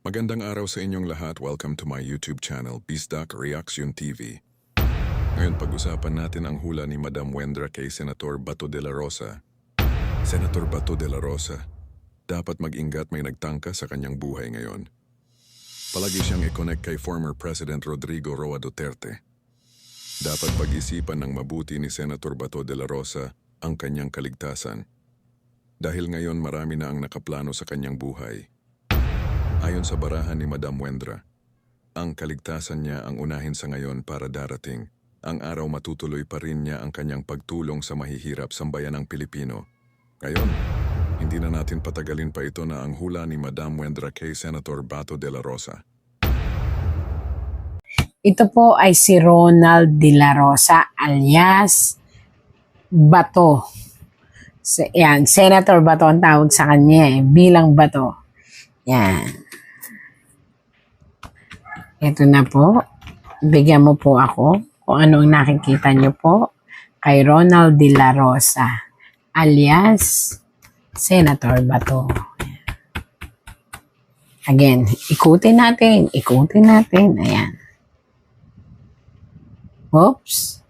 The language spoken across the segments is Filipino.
Magandang araw sa inyong lahat. Welcome to my YouTube channel, Bisdak Reaction TV. Ngayon pag-usapan natin ang hula ni Madam Wendra kay Senator Bato de la Rosa. Senator Bato de la Rosa, dapat mag-ingat, may nagtangka sa kanyang buhay ngayon. Palagi siyang i-connect kay former President Rodrigo Roa Duterte. Dapat pag-isipan ng mabuti ni Senator Bato de la Rosa ang kanyang kaligtasan. Dahil ngayon marami na ang nakaplano sa kanyang buhay. Ayon sa barahan ni Madam Wendra, ang kaligtasan niya ang unahin sa ngayon para darating. Ang araw matutuloy pa rin niya ang kanyang pagtulong sa mahihirap sambayan ng Pilipino. Ngayon, hindi na natin patagalin pa ito na ang hula ni Madam Wendra kay Senator Bato de la Rosa. Ito po ay si Ronald de la Rosa alias Bato. Yan, Senator Bato ang tawag sa kanya bilang Bato. Yan. Ito na po. Bigyan mo po ako kung ano ang nakikita niyo po kay Ronald de la Rosa alias Senator Bato. Again, ikutin natin. Ayan. Oops.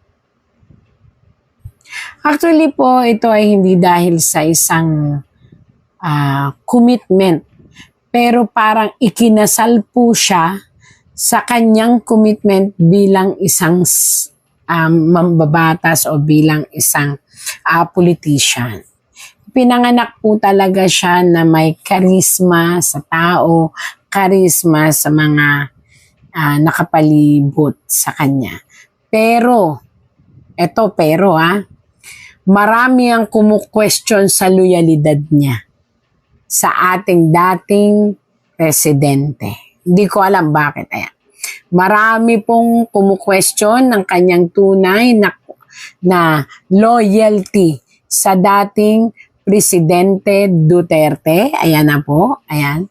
Actually po, ito ay hindi dahil sa isang commitment. Pero parang ikinasal po siya sa kanyang commitment bilang isang mambabatas o bilang isang politician. Pinanganak po talaga siya na may karisma sa tao, karisma sa mga nakapalibot sa kanya. Pero marami ang kumu-question sa loyalidad niya sa ating dating presidente. Hindi ko alam bakit. Ayan. Marami pong kumu-question ng kanyang tunay na loyalty sa dating presidente Duterte. Ayan na po. Ayan.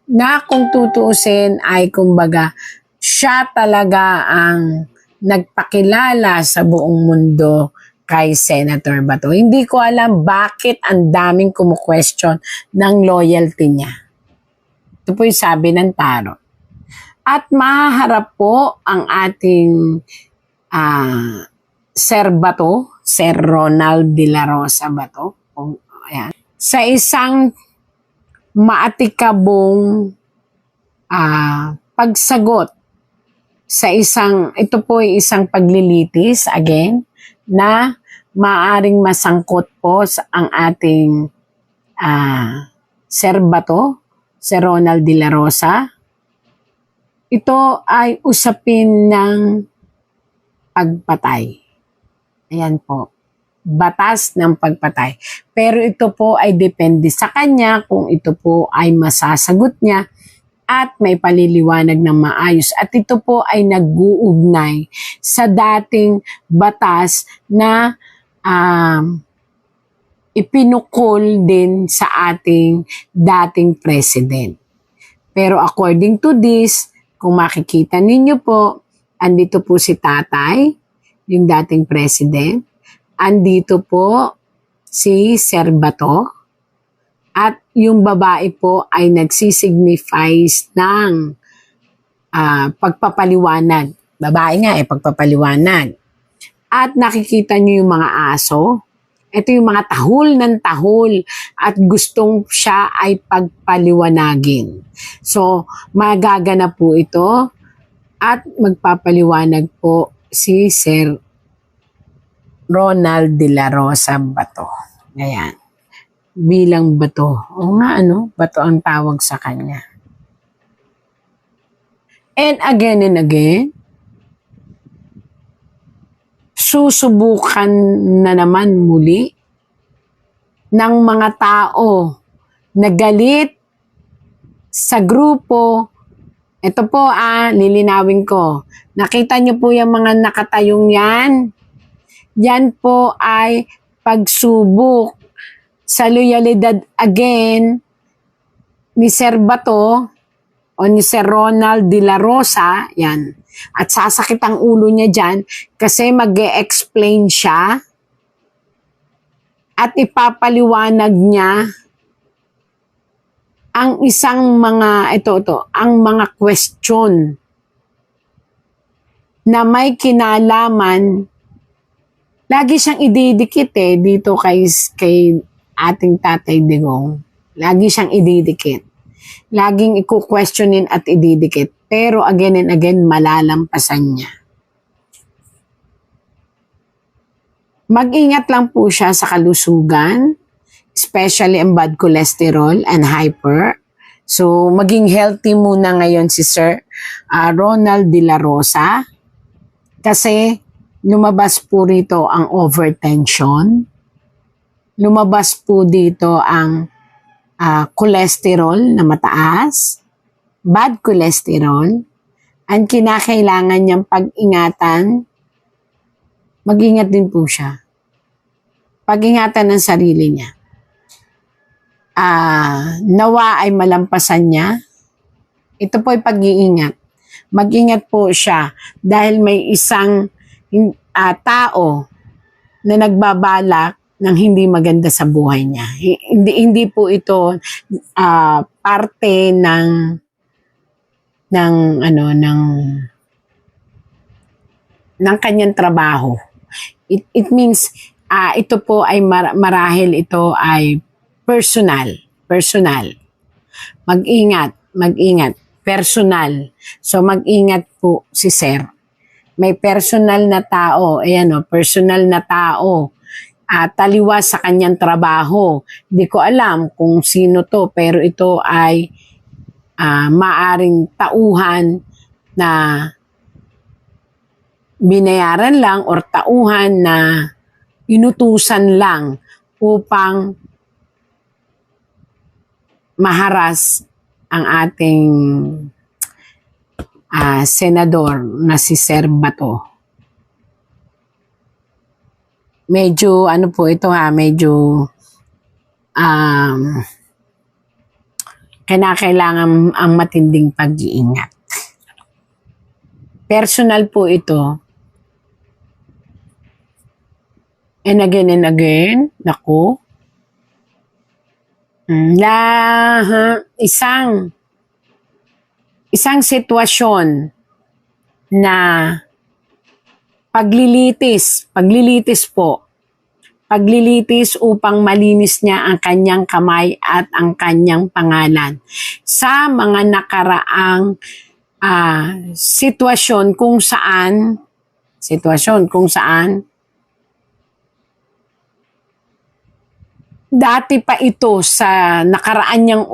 Na kung tutuusin ay kumbaga siya talaga ang nagpakilala sa buong mundo kay Senator Bato. Hindi ko alam bakit ang daming kumu-question ng loyalty niya. Ito po yung sabi ng tarot. At mahaharap po ang ating Sir Bato, Sir Ronald de la Rosa Bato. Ayan. Sa isang maatikabong pagsagot sa ito po ay isang paglilitis, again, na maaring masangkot po sa ang ating Sir Bato, Sir Ronald de la Rosa. Ito ay usapin ng pagpatay. Ayan po. Batas ng pagpatay. Pero ito po ay depende sa kanya kung ito po ay masasagot niya at may paliliwanag ng maayos. At ito po ay nag-uugnay sa dating batas na ipinukol din sa ating dating president. Pero according to this, kung makikita ninyo po, andito po si tatay, yung dating president. Andito po si Sir Bato. At yung babae po ay nagsisignifies ng pagpapaliwanag. Babae nga pagpapaliwanag. At nakikita nyo yung mga aso. Ito yung mga tahol ng tahol at gustong siya ay pagpaliwanagin. So, magaganap po ito at magpapaliwanag po si Sir Ronald de la Rosa Bato. Ayan. Bilang Bato. O nga Bato ang tawag sa kanya. And again, susubukan na naman muli ng mga tao na galit sa grupo. Ito po lilinawin ko. Nakita niyo po yung mga nakatayong yan? Yan po ay pagsubok sa loyalidad again ni Sir Bato o ni Sir Ronald de la Rosa, yan. At sasakit ang ulo niya dyan kasi mag-e-explain siya at ipapaliwanag niya ang isang mga, ang mga question na may kinalaman, lagi siyang ididikit dito kay ating Tatay Digong. Lagi siyang ididikit. Laging i-questionin at ididikit. Pero again and again, malalampasan niya. Mag-ingat lang po siya sa kalusugan, especially ang bad cholesterol and hyper. So, maging healthy muna ngayon si Sir Ronald De La Rosa kasi lumabas po rito ang overtension. Lumabas po dito ang cholesterol na mataas, bad cholesterol, ang kinakailangan niyang pag-ingatan, mag-ingat din po siya. Pag-ingatan ng sarili niya. Nawa ay malampasan niya. Ito po ay pag-iingat. Mag-ingat po siya dahil may isang tao na nagbabalak ng hindi maganda sa buhay niya. Hindi po ito parte ng kanyang trabaho. It means ito po ay marahil ito ay personal. Mag-ingat, personal. So mag-ingat po si Sir. May personal na tao, personal na tao. Taliwas sa kanyang trabaho. Hindi ko alam kung sino to, pero ito ay maaring tauhan na binayaran lang or tauhan na inutusan lang upang maharas ang ating senador na si Sir Bato. Medyo po ito medyo kailangan ang matinding pag-iingat. Personal po ito. And again, naku. Isang sitwasyon na paglilitis po. Paglilitis upang malinis niya ang kanyang kamay at ang kanyang pangalan sa mga nakaraang sitwasyon kung saan dati pa ito sa nakaraan niyang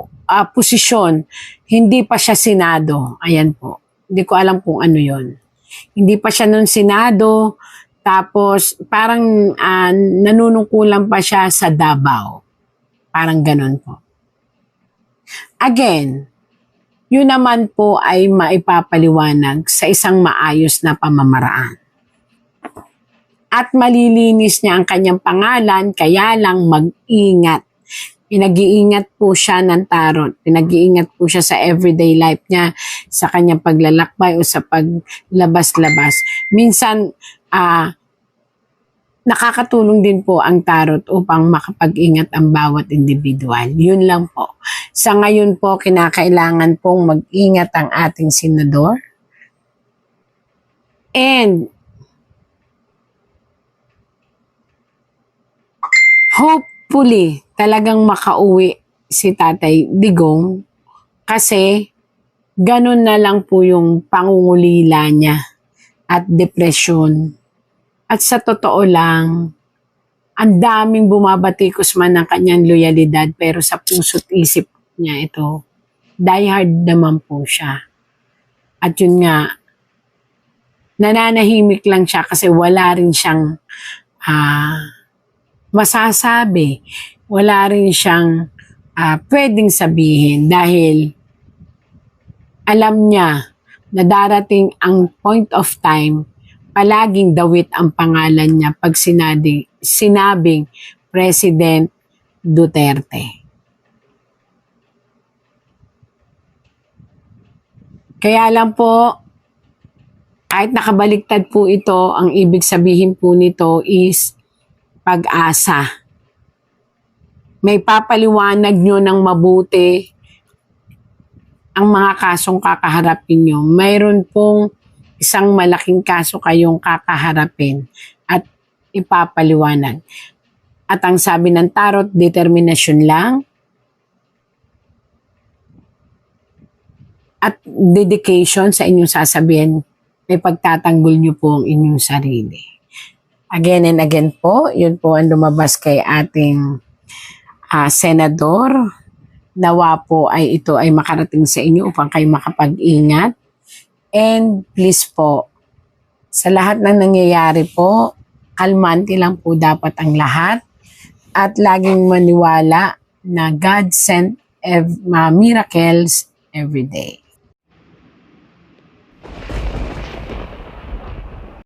posisyon, hindi pa siya Senado. Ayan po. Hindi ko alam kung ano yon. Hindi pa siya nun Senado, tapos parang nanunungkulan pa siya sa Davao. Parang ganun po. Again, yun naman po ay maipapaliwanag sa isang maayos na pamamaraan. At malilinis niya ang kanyang pangalan, kaya lang mag-ingat. Pinag-iingat po siya ng tarot. Pinag-iingat po siya sa everyday life niya, sa kanyang paglalakbay o sa paglabas-labas. Minsan, nakakatulong din po ang tarot upang makapag-ingat ang bawat individual. Yun lang po. Sa ngayon po, kinakailangan pong mag-ingat ang ating senador. And hopefully, talagang makauwi si Tatay Digong kasi ganun na lang po yung pangungulila niya at depresyon. At sa totoo lang, ang daming bumabatikos man ng kanyang loyalidad pero sa puso't isip niya ito, diehard naman po siya. At yun nga, nananahimik lang siya kasi wala rin siyang masasabi. Wala rin siyang pwedeng sabihin dahil alam niya na darating ang point of time, palaging dawit ang pangalan niya pag sinabing President Duterte. Kaya lang po, kahit nakabaliktad po ito, ang ibig sabihin po nito is pag-asa. May papaliwanag nyo ng mabuti ang mga kasong kakaharapin nyo, mayroon pong isang malaking kaso kayong kakaharapin at ipapaliwanag. At ang sabi ng tarot, determinasyon lang at dedication sa inyong sasabihin, may pagtatanggol nyo po ang inyong sarili. Again and again po, yun po ang lumabas kay ating senador. Nawa po ay ito ay makarating sa inyo upang kayo makapag-ingat. And please po, sa lahat ng nangyayari po, kalmante lang po dapat ang lahat. At laging maniwala na God sent miracles every day.